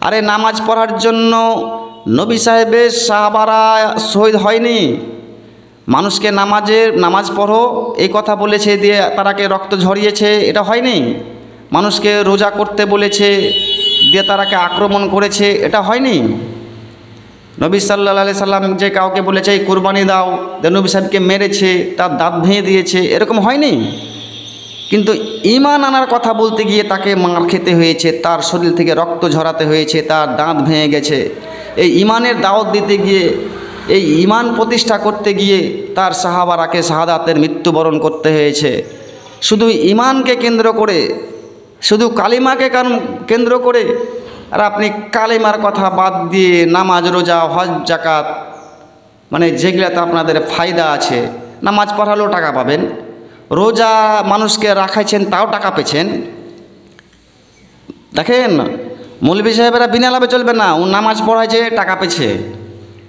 আরে নামাজ পড়ার জন্য নবী সাহেবের সাহাবারা শহীদ হয়নি। মানুষকে নামাজ পড়ো এই কথা বলেছে, দিয়ে তারাকে রক্ত ঝরিয়েছে, এটা হয়নি। মানুষকে রোজা করতে বলেছে, দিয়ে তারাকে আক্রমণ করেছে, এটা হয়নি। নবী সাল্লাল্লাহু আলাইহি সাল্লাম যে কাউকে বলেছে এই কুরবানি দাও, নবী সাহেবকে মেরেছে, তার দাঁত ভেঙে দিয়েছে, এরকম হয়নি। কিন্তু ঈমান আনার কথা বলতে গিয়ে তাকে মার খেতে হয়েছে, তার শরীর থেকে রক্ত ঝরাতে হয়েছে, তার দাঁত ভেঙে গেছে। এই ঈমানের দাওয়াত দিতে গিয়ে, এই ঈমান প্রতিষ্ঠা করতে গিয়ে তার সাহাবারাকে শাহাদাতের মৃত্যুবরণ করতে হয়েছে। শুধু ঈমানকে কেন্দ্র করে, শুধু কালিমাকে কেন্দ্র করে, আর আপনি কালিমার কথা বাদ দিয়ে নামাজ, রোজা, হজ, জাকাত, মানে যেগুলাতে আপনাদের ফায়দা আছে, নামাজ পড়ালেও টাকা পাবেন, রোজা মানুষকে রাখাইছেন তাও টাকা পেয়েছেন। দেখেন মৌলভী সাহেবেরা বিনা লাভে চলবে না, ও নামাজ পড়াইছে টাকা পেয়েছে,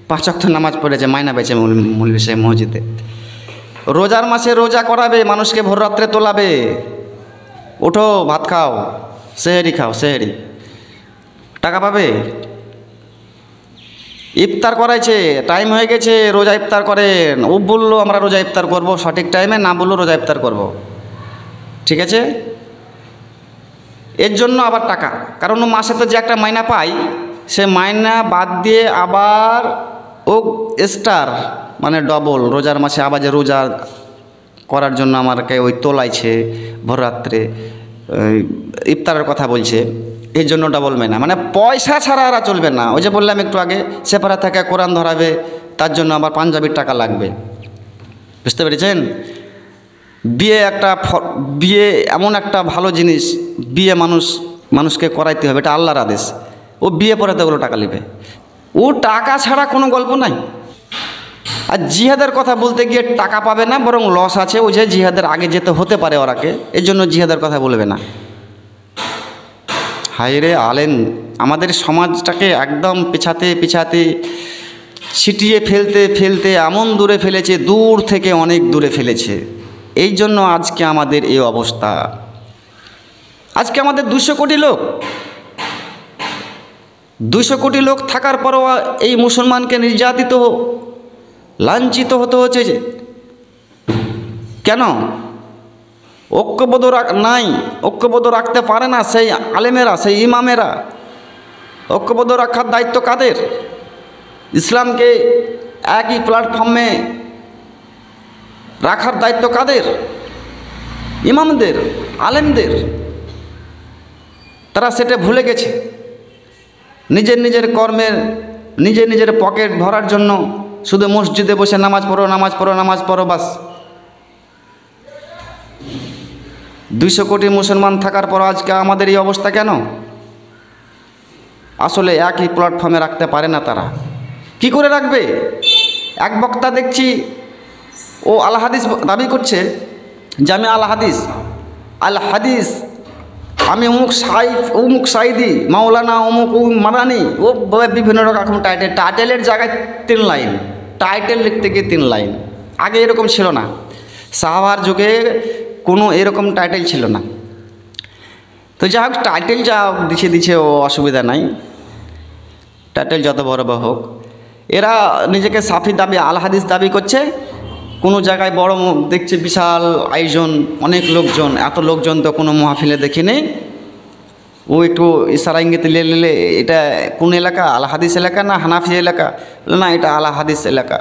5 ওয়াক্ত নামাজ পড়েছে, মাইনা পেয়েছে মৌলভী সাহেব মসজিদে। রোজার মাসে রোজা করাবে, মানুষকে ভোর রাত্রে তোলাবে, ওঠো ভাত খাও, সেহেরি খাও, সেহেরি, টাকা পাবে। ইফতার করাইছে, টাইম হয়ে গেছে, রোজা ইফতার করেন, ও বললো আমরা রোজা ইফতার করব সঠিক টাইমে, না বললো রোজা ইফতার করব, ঠিক আছে, এর জন্য আবার টাকা। কারণ ও মাসে তো যে একটা মাইনা পাই, সে মাইনা বাদ দিয়ে আবার ও স্টার মানে ডবল রোজার মাসে আবার যে রোজা করার জন্য আমাকে ওই তোলাইছে ভোর রাত্রে, ইফতারের কথা বলছে, এর জন্য ডবল মাইনা, মানে পয়সা ছাড়া আর চলবে না। ওই যে বললাম একটু আগে, সেপারা থেকে কোরআন ধরাবে, তার জন্য আবার পাঞ্জাবির টাকা লাগবে, বুঝতে পেরেছেন। বিয়ে এমন একটা ভালো জিনিস, বিয়ে মানুষকে করাইতে হবে, এটা আল্লাহর আদেশ। ও বিয়ে পরে তো ওগুলো টাকা নেবে, ও টাকা ছাড়া কোনো গল্প নাই। আর জিহাদের কথা বলতে গিয়ে টাকা পাবে না, বরং লস আছে, ওই যে জিহাদের আগে যেতে হতে পারে ওরাকে, এর জন্য জিহাদের কথা বলবে না। হায় রে আলেন, আমাদের সমাজটাকে একদম পিছাতে ছিটিয়ে ফেলতে এমন দূরে ফেলেছে, দূর থেকে অনেক দূরে ফেলেছে। এই জন্য আজকে আমাদের এই অবস্থা। আজকে আমাদের 200 কোটি লোক থাকার পরও এই মুসলমানকে নির্যাতিত, লাঞ্ছিত হতে হচ্ছে। কেন? ঐক্যবোধ নাই, ঐক্যবোধ রাখতে পারে না সেই আলেমেরা, সেই ইমামেরা। ঐক্যবোধ রাখার দায়িত্ব কাদের? ইসলামকে একই প্ল্যাটফর্মে রাখার দায়িত্ব কাদের? ইমামদের, আলেমদের। তারা সেটা ভুলে গেছে। নিজের কর্মের, নিজের পকেট ভরার জন্য শুধু মসজিদে বসে নামাজ পড়ো বাস। 200 কোটি মুসলমান থাকার পর আজকে আমাদের এই অবস্থা কেন? আসলে একই প্ল্যাটফর্মে রাখতে পারে না তারা। কি করে রাখবে? এক বক্তা দেখছি ও আল হাদিস দাবি করছে যে আমি আল হাদিস, আমি অমুক সাইদি, মাওলানা অমুক মাদানি, ও বিভিন্ন রকম টাইটেলের জায়গায় 3 লাইন, টাইটেল লিখতে গিয়ে 3 লাইন। আগে এরকম ছিল না, সাহাবার যুগে কোনো এরকম টাইটেল ছিল না। তো যাই হোক, টাইটেল যা দিচ্ছে ও অসুবিধা নাই, টাইটেল যত বড় হোক। এরা নিজেকে সাফি দাবি, আল হাদিস দাবি করছে। কোনো জায়গায় বড় দেখছে বিশাল আয়োজন, অনেক লোকজন, এত লোকজন তো কোনো মাহফিলে দেখিনি। ও একটু ইশারা ইঙ্গিতে লেলে এটা কোন এলাকা, আল হাদিস এলাকা না হানাফি এলাকা? না, এটা আল হাদিস এলাকা।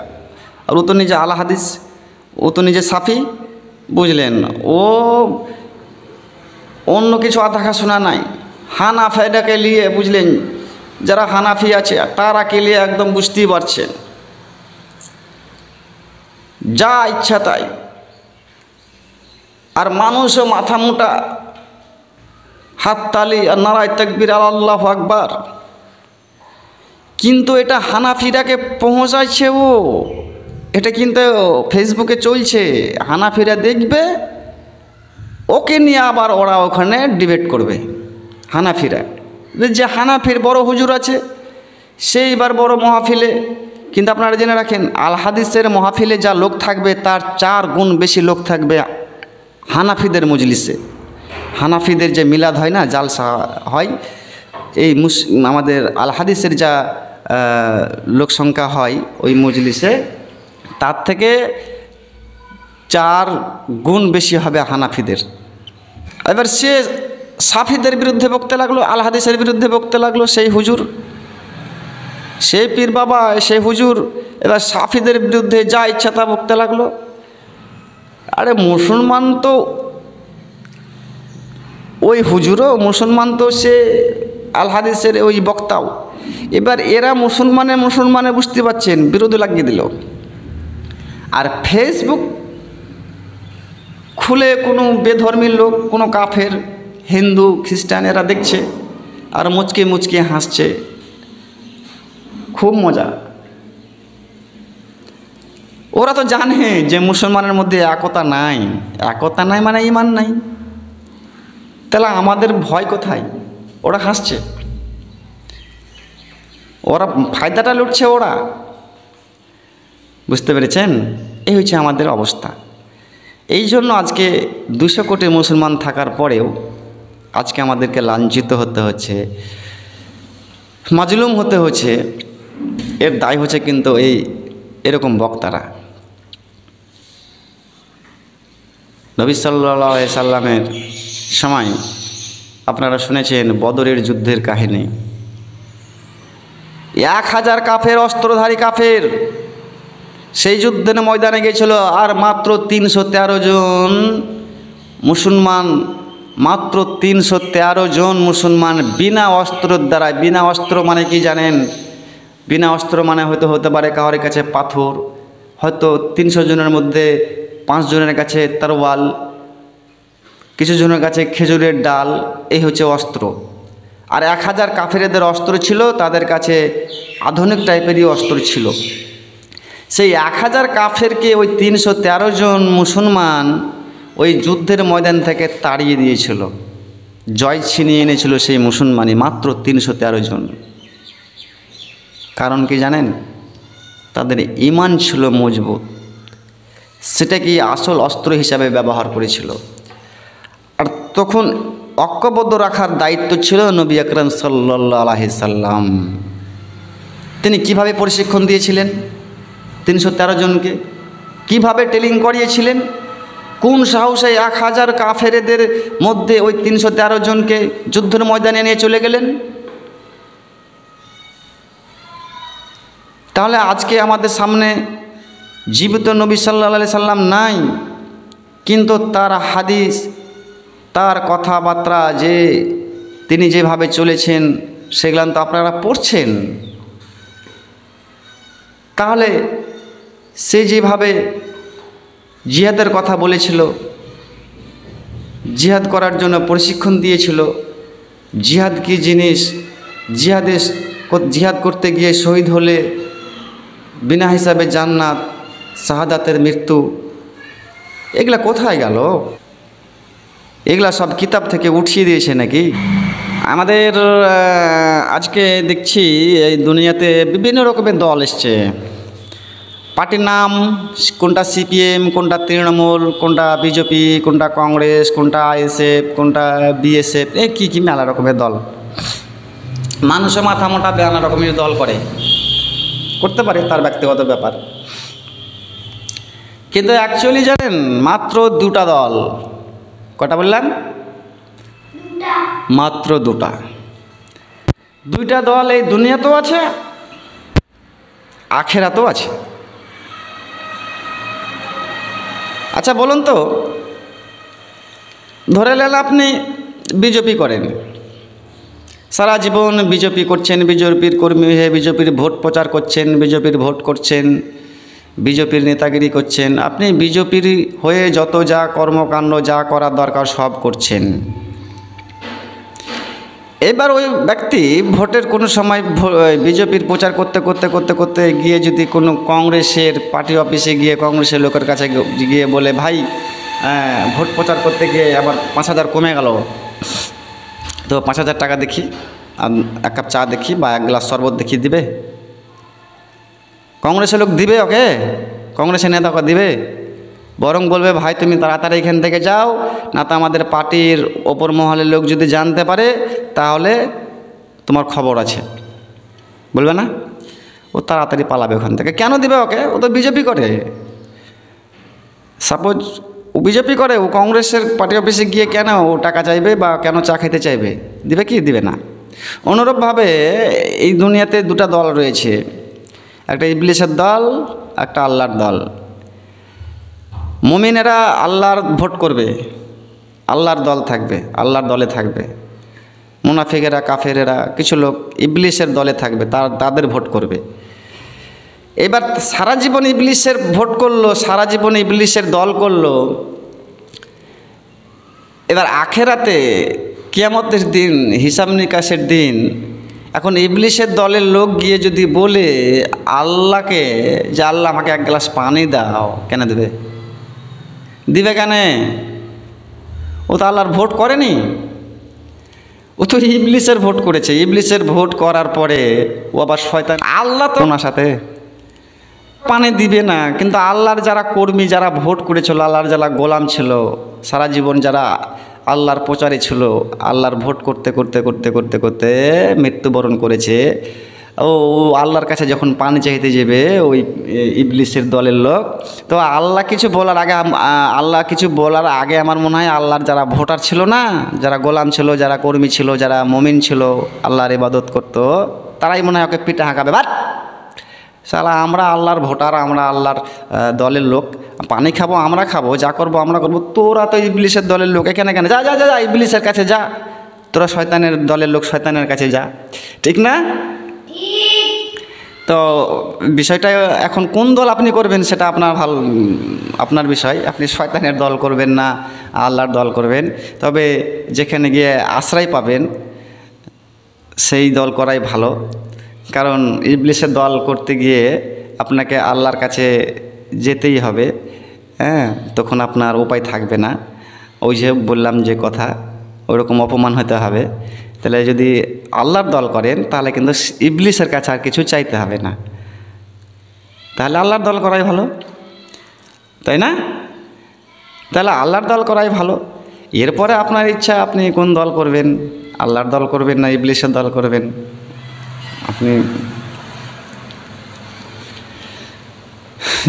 আর ও তো নিজে আল হাদিস, ও তো নিজে সাফি, বুঝলেন। ও অন্য কিছু দেখাশোনা নাই। হানাফিটাকে নিয়ে, বুঝলেন, যারা হানাফি আছে তারাকে নিয়ে একদম বুঝতেই পারছেন, যা ইচ্ছা তাই। আর মানুষও মাথা মোটা, হাততালি আর নারায় তাকবীর, আল্লাহু আকবার। কিন্তু এটা হানাফিরাকে পৌঁছাইছে ও, এটা কিন্তু ফেসবুকে চলছে। হানাফিরা দেখবে, ওকে নিয়ে আবার ওরা ওখানে ডিবেট করবে। হানাফিরা, যে হানাফির বড় হুজুর আছে সেইবার বড় মাহফিলে। কিন্তু আপনারা জেনে রাখেন, আল হাদিসের মাহফিলে যা লোক থাকবে তার 4 গুণ বেশি লোক থাকবে হানাফিদের মজলিসে। হানাফিদের যে মিলাদ হয় না, জালসা হয়, এই আমাদের আল হাদিসের যা লোক সংখ্যা হয় ওই মজলিসে, তার থেকে 4 গুণ বেশি হবে হানাফিদের। এবার সে সাফিদের বিরুদ্ধে বকতে লাগলো, আল হাদিসের বিরুদ্ধে বকতে লাগলো সেই হুজুর, সেই পীর বাবা, সেই হুজুর এবার সাফিদের বিরুদ্ধে যা ইচ্ছা তা বকতে লাগলো। আরে মুসলমান তো ওই হুজুরও, মুসলমান তো সে আল হাদিসের ওই বক্তাও। এবার এরা মুসলমানে বুঝতে পারছেন, বিরোধী লাগিয়ে দিল। আর ফেসবুক খুলে কোনো বেধর্মী লোক, কোনো কাফের, হিন্দু, খ্রিস্টান এরা দেখছে আর মুচকে মুচকে হাসছে, খুব মজা। ওরা তো জানে যে মুসলমানের মধ্যে একতা নাই, একতা নাই মানে ঈমান নাই। তাহলে আমাদের ভয় কোথায়? ওরা হাসছে, ওরা ফায়দাটা লুটছে ওরা। বুঝতে পেরেছেন? এই হচ্ছে আমাদের অবস্থা। এই জন্য আজকে 200 কোটি মুসলমান থাকার পরেও আজকে আমাদেরকে লাঞ্ছিত হতে হচ্ছে, মাজলুম হতে হচ্ছে। এর দায় হচ্ছে কিন্তু এরকম বক্তারা। নবী সাল্লাল্লাহু আলাইহি সাল্লামের সময় আপনারা শুনেছেন বদরের যুদ্ধের কাহিনী। 1000 কাফের, অস্ত্রধারী কাফের সেই যুদ্ধের ময়দানে গিয়েছিল, আর মাত্র 313 জন মুসলমান, মাত্র 313 জন মুসলমান বিনা অস্ত্রের দ্বারা। বিনা অস্ত্র মানে কি জানেন? বিনা অস্ত্র মানে হতে পারে কারোর কাছে পাথর, হয়তো 300 জনের মধ্যে 5 জনের কাছে তরোয়াল, কিছু জনের কাছে খেজুরের ডাল, এই হচ্ছে অস্ত্র। আর 1000 কাফেরদের অস্ত্র ছিল, তাদের কাছে আধুনিক টাইপেরই অস্ত্র ছিল। সেই 1000 কাফেরকে ওই 313 জন মুসলমান ওই যুদ্ধের ময়দান থেকে তাড়িয়ে দিয়েছিল, জয় ছিনিয়ে এনেছিল সেই মুসলমানই, মাত্র 313 জন। কারণ কি জানেন? তাদের ঈমান ছিল মজবুত, সেটাকে আসল অস্ত্র হিসাবে ব্যবহার করেছিল। আর তখন ঐক্যবদ্ধ রাখার দায়িত্ব ছিল নবী আকরাম সাল্লাল্লাহু আলাইহি সাল্লাম। তিনি কিভাবে প্রশিক্ষণ দিয়েছিলেন 313 জনকে, কিভাবে ট্রেনিং করিয়েছিলেন, কোন সাহসে 1000 কাফেরদের মধ্যে ওই 313 জনকে যুদ্ধের ময়দানে নিয়ে চলে গেলেন? তাহলে আজকে আমাদের সামনে জীবিত নবী সাল্লাল্লাহু আলাইহি সাল্লাম নাই, কিন্তু তার হাদিস, তার কথাবার্তা, যে তিনি যেভাবে চলেছেন সেগুলো তো আপনারা পড়ছেন। তাহলে সে যেভাবে জিহাদের কথা বলেছিল, জিহাদ করার জন্য প্রশিক্ষণ দিয়েছিল, জিহাদ কি জিনিস, জিহাদ করতে গিয়ে শহীদ হলে বিনা হিসাবে জান্নাত, শাহাদাতের মৃত্যু, এগুলা কোথায় গেল? এগুলা সব কিতাব থেকে উঠিয়ে দিয়েছে নাকি? আমাদের আজকে দেখছি এই দুনিয়াতে বিভিন্ন রকমের দল এসছে। পার্টির নাম কোনটা সিপিএম, কোনটা তৃণমূল, কোনটা বিজেপি, কোনটা কংগ্রেস, কোনটা আইএসএফ, কোনটা বিএসএফ, এই কী মেলা রকমের দল। মানুষের মাথা মোটা নানা রকমের দল করতে পারে, তার ব্যক্তিগত ব্যাপার। কিন্তু অ্যাকচুয়ালি জানেন মাত্র 2টা দল। কটা বললাম? মাত্র 2টা দল এই দুনিয়াতেও আছে, আখেরাতেও আছে। আচ্ছা বলুন তো, ধরে নেন আপনি বিজেপি করেন, সারা জীবন বিজেপি করছেন, বিজেপির কর্মী হয়ে বিজেপির ভোট প্রচার করছেন, বিজেপির ভোট করছেন, বিজেপির নেতাগিরি করছেন, আপনি বিজেপির হয়ে যত যা কর্মকাণ্ড যা করার দরকার সব করছেন। এবার ওই ব্যক্তি ভোটের কোনো সময় বিজেপির প্রচার করতে গিয়ে যদি কোনো কংগ্রেসের পার্টি অফিসে গিয়ে কংগ্রেসের লোকের কাছে গিয়ে বলে, ভাই ভোট প্রচার করতে গিয়ে আবার 5000 কমে গেল, তো 5000 টাকা দেখি, 1 কাপ চা দেখি বা 1 গ্লাস শরবত দেখি, দিবে? কংগ্রেসের লোক দিবে ওকে? কংগ্রেসের নেতা ওকে দিবে? বরং বলবে, ভাই তুমি তাড়াতাড়ি এখান থেকে যাও, না তো আমাদের পার্টির ওপর মহলের লোক যদি জানতে পারে তাহলে তোমার খবর আছে, বলবে না? ও তাড়াতাড়ি পালাবে ওখান থেকে। কেন দিবে ওকে? ও তো বিজেপি করে। সাপোজ ও বিজেপি করে, ও কংগ্রেসের পার্টি অফিসে গিয়ে কেন ও টাকা চাইবে বা কেন চা খেতে চাইবে? দিবে কি? দিবে না। অনুরূপভাবে এই দুনিয়াতে দুটা দল রয়েছে, একটা ইবলিসের দল, একটা আল্লাহর দল। মুমিনেরা আল্লাহর ভোট করবে, আল্লাহর দল থাকবে, আল্লাহর দলে থাকবে। মুনাফিকেরা, কাফেরেরা, কিছু লোক ইবলিসের দলে থাকবে, তাদের ভোট করবে। এবার সারা জীবন ইবলিসের ভোট করলো, সারা জীবন ইবলিসের দল করলো। এবার আখেরাতে কিয়ামতের দিন, হিসাব নিকাশের দিন, এখন ইবলিসের দলের লোক গিয়ে যদি বলে আল্লাহকে যে আল্লাহ আমাকে এক গ্লাস পানি দাও, কেন দেবে? দিবে কেন? ও তো আল্লাহর ভোট করেনি, ও তো ইবলিসের ভোট করেছে। ইবলিসের ভোট করার পরে ও আবার শয়তান। আল্লাহ তো ওনার সাথে পানি দিবে না, কিন্তু আল্লাহর যারা কর্মী, যারা ভোট করেছিল, আল্লাহর যারা গোলাম ছিল, সারা জীবন যারা আল্লাহর প্রচারে ছিল, আল্লাহর ভোট করতে করতে করতে করতে করতে মৃত্যুবরণ করেছে, ও আল্লাহর কাছে যখন পানি চাইতে যাবে ওই ইবলিসের দলের লোক, তো আল্লাহ কিছু বলার আগে আমার মনে হয় আল্লাহর যারা ভোটার ছিল না, যারা গোলাম ছিল, যারা কর্মী ছিল, যারা মুমিন ছিল, আল্লাহর ইবাদত করতো, তারাই মনে হয় ওকে পিঠে হাঁকাবে। বাট শালা আমরা আল্লাহর ভোটার, আমরা আল্লাহর দলের লোক, পানি খাবো আমরা খাবো, যা করবো আমরা করবো, তোরা তো ইবলিসের দলের লোক, এখানে কেন? যা যা যা ইবলিসের কাছে যা, তোরা শয়তানের দলের লোক, শয়তানের কাছে যা। ঠিক না? তো বিষয়টা এখন কোন দল আপনি করবেন সেটা আপনার বিষয়। আপনি শয়তানের দল করবেন না আল্লাহর দল করবেন, তবে যেখানে গিয়ে আশ্রয় পাবেন সেই দল করাই ভালো। কারণ ইবলিসের দল করতে গিয়ে আপনাকে আল্লাহর কাছে যেতেই হবে, হ্যাঁ, তখন আপনার উপায় থাকবে না। ওই যে বললাম যে কথা, ওরকম অপমান হতে হবে। তাহলে যদি আল্লাহর দল করেন তাহলে কিন্তু ইবলিসের কাছে আর কিছু চাইতে হবে না, তাহলে আল্লাহর দল করাই ভালো, তাই না? তাহলে আল্লাহর দল করাই ভালো। এরপরে আপনার ইচ্ছা আপনি কোন দল করবেন, আল্লাহর দল করবেন না ইবলিসের দল করবেন। আপনি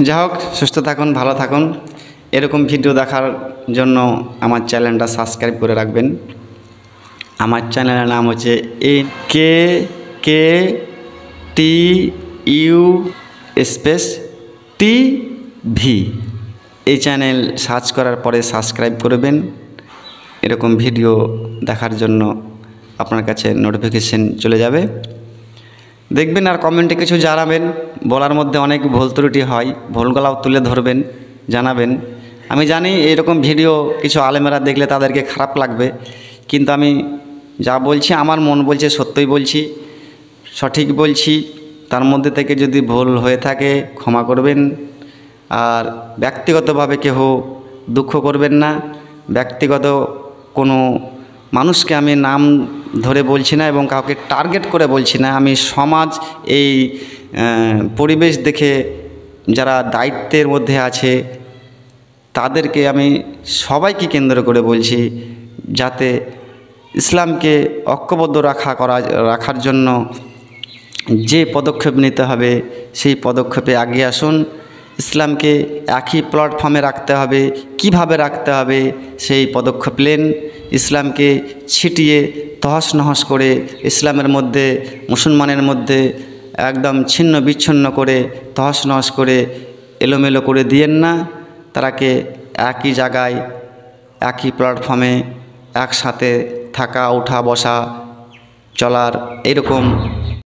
যা হোক, সুস্থ থাকুন, ভালো থাকুন। এরকম ভিডিও দেখার জন্য আমার চ্যানেলটা সাবস্ক্রাইব করে রাখবেন। আমার চ্যানেলের নাম হচ্ছে KKTU_TV। এই চ্যানেল সার্চ করার পরে সাবস্ক্রাইব করবেন। এরকম ভিডিও দেখার জন্য আপনার কাছে নোটিফিকেশন চলে যাবে, দেখবেন। আর কমেন্টে কিছু জানাবেন, বলার মধ্যে অনেক ভুল ত্রুটি হয়, ভুলগুলাও তুলে ধরবেন, জানাবেন। আমি জানি এরকম ভিডিও কিছু আলেমেরা দেখলে তাদেরকে খারাপ লাগবে, কিন্তু আমি যা বলছি আমার মন বলছে সত্যই বলছি, সঠিক বলছি। তার মধ্যে থেকে যদি ভুল হয়ে থাকে ক্ষমা করবেন। আর ব্যক্তিগতভাবে কেহ দুঃখ করবেন না। ব্যক্তিগত কোনো মানুষকে আমি নাম ধরে বলছি না এবং কাউকে টার্গেট করে বলছি না। আমি সমাজ, এই পরিবেশ দেখে যারা দায়িত্বের মধ্যে আছে তাদেরকে আমি সবাইকে কেন্দ্র করে বলছি, যাতে ইসলামকে ঐক্যবদ্ধ রাখার জন্য যে পদক্ষেপ নিতে হবে সেই পদক্ষেপে এগিয়ে আসুন। ইসলামকে একই প্ল্যাটফর্মে রাখতে হবে, কিভাবে রাখতে হবে সেই পদক্ষেপ নেন। ইসলামকে ছিটিয়ে তহস নহস করে, ইসলামের মধ্যে, মুসলমানের মধ্যে একদম ছিন্ন বিচ্ছিন্ন করে, তহস নহস করে, এলোমেলো করে দিয়েন না। তারাকে একই জায়গায়, একই প্ল্যাটফর্মে একসাথে থাকা, ওঠা বসা, চলার, এরকম